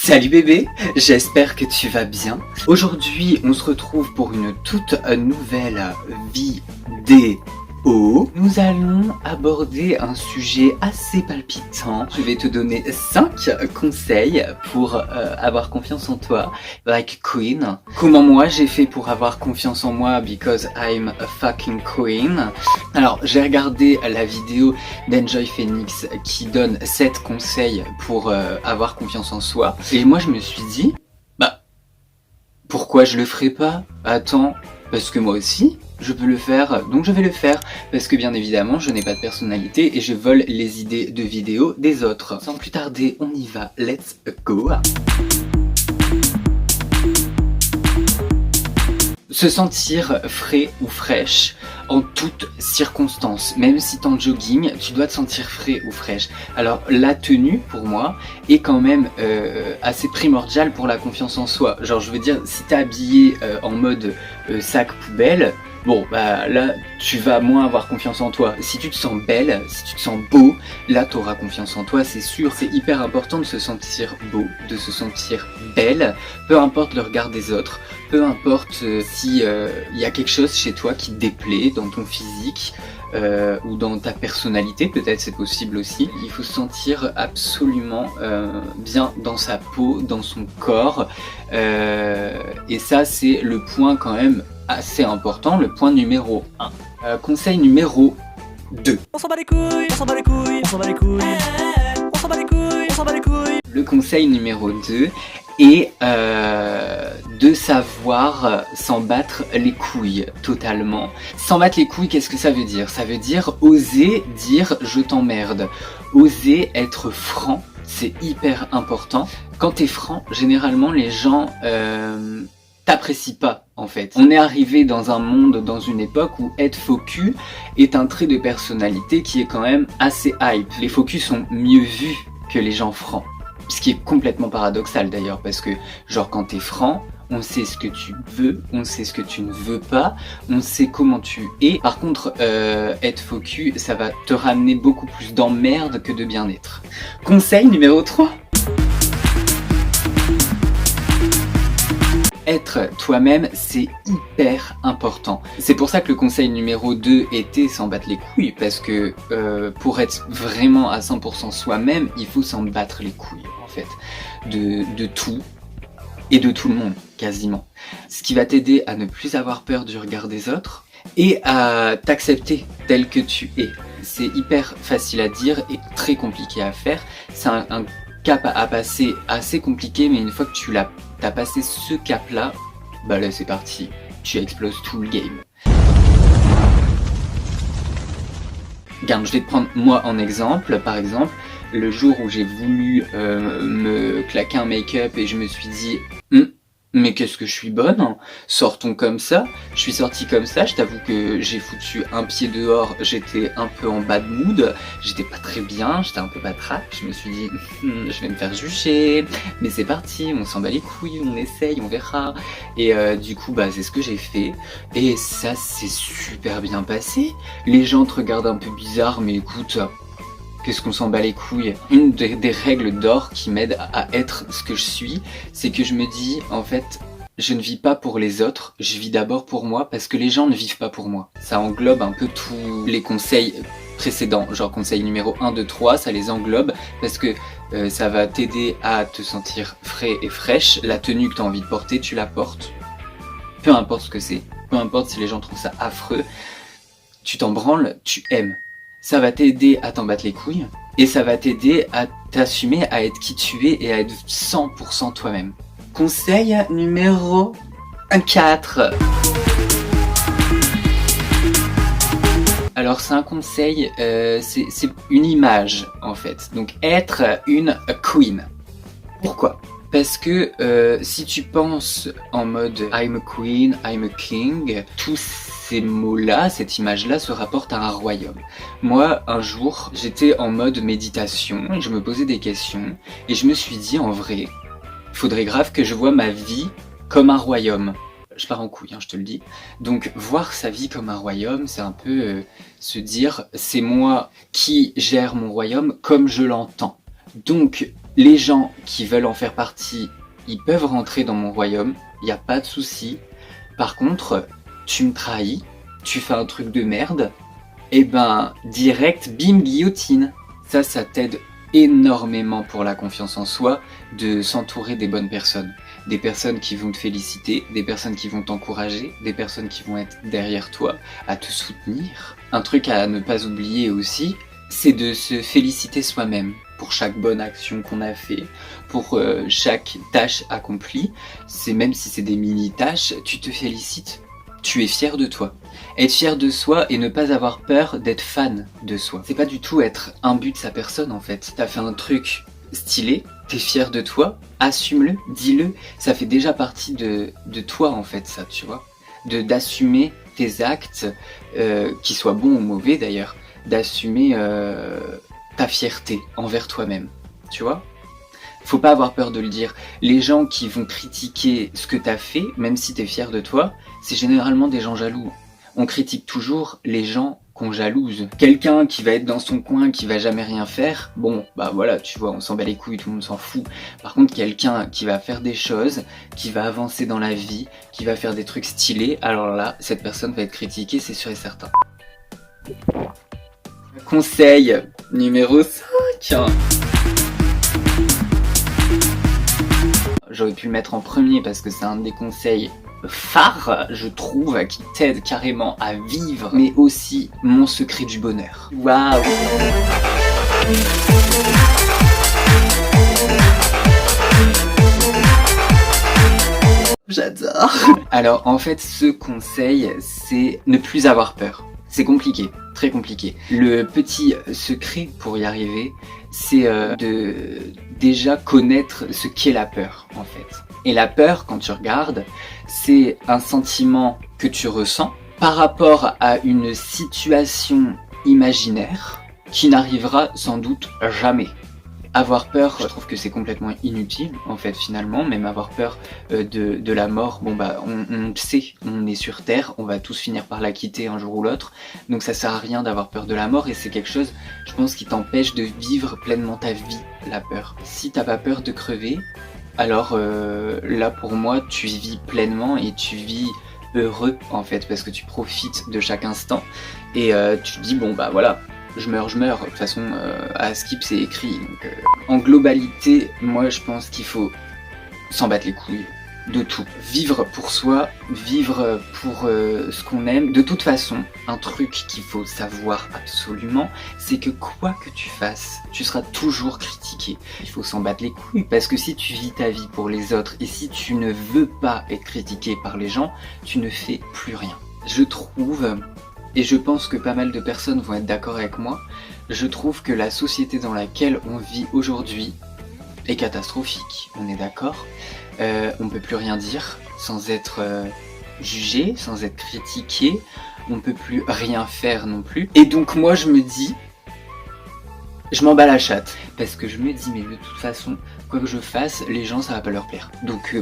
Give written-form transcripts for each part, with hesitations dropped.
Salut bébé, j'espère que tu vas bien. Aujourd'hui, on se retrouve pour une toute nouvelle vidéo. Nous allons aborder un sujet assez palpitant. Je vais te donner 5 conseils pour avoir confiance en toi, like a queen. Comment moi j'ai fait pour avoir confiance en moi, because I'm a fucking queen. Alors, j'ai regardé la vidéo d'Enjoy Phoenix qui donne 7 conseils pour avoir confiance en soi. Et moi je me suis dit, pourquoi je le ferais pas? Attends, parce que moi aussi, je peux le faire, donc je vais le faire. Parce que bien évidemment, je n'ai pas de personnalité et je vole les idées de vidéos des autres. Sans plus tarder, on y va, let's go! Se sentir frais ou fraîche en toutes circonstances. Même si t'es en jogging, tu dois te sentir frais ou fraîche. Alors la tenue, pour moi, est quand même assez primordiale pour la confiance en soi. Genre je veux dire, si t'es habillé en mode sac poubelle, bon bah là tu vas moins avoir confiance en toi. Si tu te sens belle, si tu te sens beau, là tu auras confiance en toi, c'est sûr. C'est hyper important de se sentir beau, de se sentir belle, peu importe le regard des autres, peu importe si y a quelque chose chez toi qui te déplaît dans ton physique ou dans ta personnalité, peut-être c'est possible aussi. Il faut se sentir absolument bien dans sa peau, dans son corps et ça c'est le point quand même assez important, le point numéro 1. Conseil numéro 2. On s'en bat les couilles, on s'en bat les couilles, on s'en bat les couilles, on s'en bat les couilles, on s'en bat les couilles. Le conseil numéro 2 est de savoir s'en battre les couilles totalement. S'en battre les couilles, qu'est-ce que ça veut dire? Ça veut dire oser dire je t'emmerde. Oser être franc, c'est hyper important. Quand t'es franc, généralement les gens t'apprécient pas en fait. On est arrivé dans un monde, dans une époque où être faux cul est un trait de personnalité qui est quand même assez hype. Les faux culs sont mieux vus que les gens francs. Ce qui est complètement paradoxal d'ailleurs, parce que genre quand t'es franc, on sait ce que tu veux, on sait ce que tu ne veux pas, on sait comment tu es. Par contre, être faux cul, ça va te ramener beaucoup plus d'emmerde que de bien-être. Conseil numéro 3. Être toi-même, c'est hyper important. C'est pour ça que le conseil numéro 2 était s'en battre les couilles, parce que pour être vraiment à 100% soi-même, il faut s'en battre les couilles, en fait, de tout et de tout le monde, quasiment. Ce qui va t'aider à ne plus avoir peur du regard des autres et à t'accepter tel que tu es. C'est hyper facile à dire et très compliqué à faire. C'est un cap à passer assez compliqué, mais une fois que tu t'as passé ce cap-là, bah là c'est parti, tu exploses tout le game. Regarde, je vais te prendre moi en exemple. Par exemple, le jour où j'ai voulu me claquer un make-up et je me suis dit mais qu'est-ce que je suis bonne, sortons comme ça. Je suis sortie comme ça, je t'avoue que j'ai foutu un pied dehors, j'étais un peu en bad mood, j'étais pas très bien, j'étais un peu patraque, je me suis dit je vais me faire juger, mais c'est parti, on s'en bat les couilles, on essaye, on verra. Et du coup bah c'est ce que j'ai fait, et ça s'est super bien passé. Les gens te regardent un peu bizarre, mais écoute, qu'est-ce qu'on s'en bat les couilles. Une des règles d'or qui m'aide à être ce que je suis, c'est que je me dis, en fait, je ne vis pas pour les autres, je vis d'abord pour moi, parce que les gens ne vivent pas pour moi. Ça englobe un peu tous les conseils précédents, genre conseil numéro 1, 2, 3, ça les englobe, parce que ça va t'aider à te sentir frais et fraîche. La tenue que tu as envie de porter, tu la portes. Peu importe ce que c'est, peu importe si les gens trouvent ça affreux, tu t'en branles, tu aimes. Ça va t'aider à t'en battre les couilles et ça va t'aider à t'assumer, à être qui tu es et à être 100% toi-même. Conseil numéro 4. Alors c'est un conseil, c'est une image en fait. Donc être une queen. Pourquoi ? Parce que si tu penses en mode I'm a queen, I'm a king, tous ces mots-là, cette image-là se rapporte à un royaume. Moi, un jour, j'étais en mode méditation, je me posais des questions et je me suis dit en vrai, faudrait grave que je vois ma vie comme un royaume. Je pars en couille, hein, je te le dis. Donc voir sa vie comme un royaume, c'est un peu se dire c'est moi qui gère mon royaume comme je l'entends. Donc Les gens qui veulent en faire partie, ils peuvent rentrer dans mon royaume, il n'y a pas de souci. Par contre, tu me trahis, tu fais un truc de merde, et ben direct, bim, guillotine. Ça t'aide énormément pour la confiance en soi de s'entourer des bonnes personnes. Des personnes qui vont te féliciter, des personnes qui vont t'encourager, des personnes qui vont être derrière toi, à te soutenir. Un truc à ne pas oublier aussi, c'est de se féliciter soi-même pour chaque bonne action qu'on a fait, pour chaque tâche accomplie. C'est même si c'est des mini-tâches, tu te félicites. Tu es fier de toi. Être fier de soi et ne pas avoir peur d'être fan de soi. C'est pas du tout être imbu de sa personne en fait. T'as fait un truc stylé, t'es fier de toi, assume-le, dis-le. Ça fait déjà partie de toi en fait ça, tu vois. D'assumer tes actes, qu'ils soient bons ou mauvais d'ailleurs. D'assumer ta fierté envers toi-même, tu vois. Faut pas avoir peur de le dire. Les gens qui vont critiquer ce que t'as fait, même si t'es fier de toi, c'est généralement des gens jaloux. On critique toujours les gens qu'on jalouse. Quelqu'un qui va être dans son coin, qui va jamais rien faire, bon, bah voilà, tu vois, on s'en bat les couilles, tout le monde s'en fout. Par contre, quelqu'un qui va faire des choses, qui va avancer dans la vie, qui va faire des trucs stylés, alors là, cette personne va être critiquée, c'est sûr et certain. Conseil numéro 5. J'aurais pu le mettre en premier parce que c'est un des conseils phares, je trouve, qui t'aide carrément à vivre, mais aussi mon secret du bonheur. Waouh! J'adore! Alors en fait, ce conseil, c'est ne plus avoir peur. C'est compliqué, très compliqué. Le petit secret pour y arriver, c'est de déjà connaître ce qu'est la peur, en fait. Et la peur, quand tu regardes, c'est un sentiment que tu ressens par rapport à une situation imaginaire qui n'arrivera sans doute jamais. Avoir peur, je trouve que c'est complètement inutile, en fait, finalement. Même avoir peur de la mort, bon bah, on sait, on est sur Terre, on va tous finir par la quitter un jour ou l'autre. Donc ça sert à rien d'avoir peur de la mort, et c'est quelque chose, je pense, qui t'empêche de vivre pleinement ta vie, la peur. Si t'as pas peur de crever, alors là, pour moi, tu vis pleinement et tu vis heureux, en fait, parce que tu profites de chaque instant. Et tu te dis, bon bah voilà, je meurs. De toute façon, à Skip, c'est écrit. Donc, en globalité, moi, je pense qu'il faut s'en battre les couilles de tout. Vivre pour soi, vivre pour ce qu'on aime. De toute façon, un truc qu'il faut savoir absolument, c'est que quoi que tu fasses, tu seras toujours critiqué. Il faut s'en battre les couilles, parce que si tu vis ta vie pour les autres, et si tu ne veux pas être critiqué par les gens, tu ne fais plus rien. Je trouve... Et je pense que pas mal de personnes vont être d'accord avec moi, je trouve que la société dans laquelle on vit aujourd'hui est catastrophique, on est d'accord. On peut plus rien dire sans être jugé, sans être critiqué, on peut plus rien faire non plus. Et donc moi je me dis, je m'en bats la chatte, parce que je me dis, mais de toute façon, quoi que je fasse, les gens ça va pas leur plaire. Donc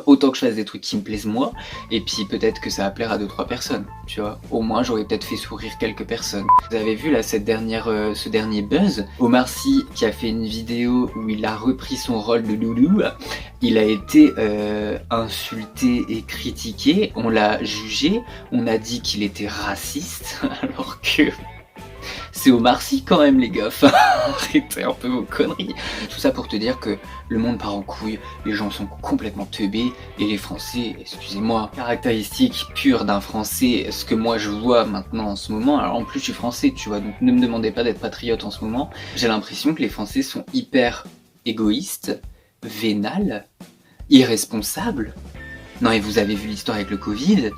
autant que je fasse des trucs qui me plaisent moi, et puis peut-être que ça va plaire à 2-3 personnes, tu vois. Au moins j'aurais peut-être fait sourire quelques personnes. Vous avez vu là ce dernier buzz, Omar Sy qui a fait une vidéo où il a repris son rôle de Loulou, il a été insulté et critiqué, on l'a jugé, on a dit qu'il était raciste, alors que... C'est Omar Sy quand même les gars, arrêtez un peu vos conneries. Tout ça pour te dire que le monde part en couille, les gens sont complètement teubés, et les Français, excusez-moi, caractéristique pure d'un Français, ce que moi je vois maintenant en ce moment, alors en plus je suis Français tu vois, donc ne me demandez pas d'être patriote en ce moment, j'ai l'impression que les Français sont hyper égoïstes, vénales, irresponsables. Non et vous avez vu l'histoire avec le Covid,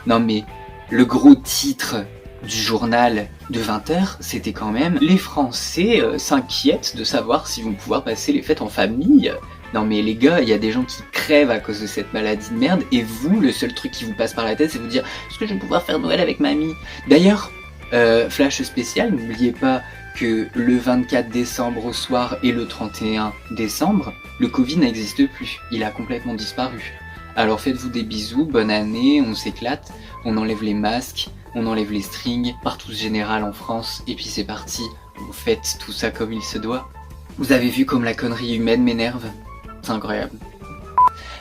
non mais le gros titre du journal de 20h, c'était quand même « Les Français s'inquiètent de savoir s'ils vont pouvoir passer les fêtes en famille ». Non mais les gars, il y a des gens qui crèvent à cause de cette maladie de merde, et vous, le seul truc qui vous passe par la tête, c'est vous dire « Est-ce que je vais pouvoir faire Noël avec mamie ?» D'ailleurs, flash spécial, n'oubliez pas que le 24 décembre au soir et le 31 décembre, le Covid n'existe plus, il a complètement disparu. Alors faites-vous des bisous, bonne année, on s'éclate, on enlève les masques, on enlève les strings, partout général en France, et puis c'est parti, vous faites tout ça comme il se doit. Vous avez vu comme la connerie humaine m'énerve? C'est incroyable.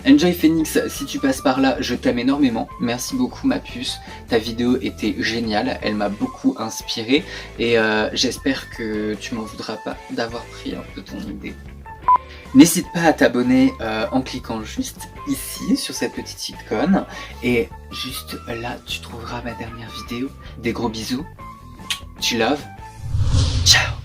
Enjoy Phoenix, si tu passes par là, je t'aime énormément. Merci beaucoup ma puce. Ta vidéo était géniale, elle m'a beaucoup inspiré et j'espère que tu m'en voudras pas d'avoir pris un peu ton idée. N'hésite pas à t'abonner en cliquant juste ici sur cette petite icône et juste là tu trouveras ma dernière vidéo. Des gros bisous. Tu love. Ciao.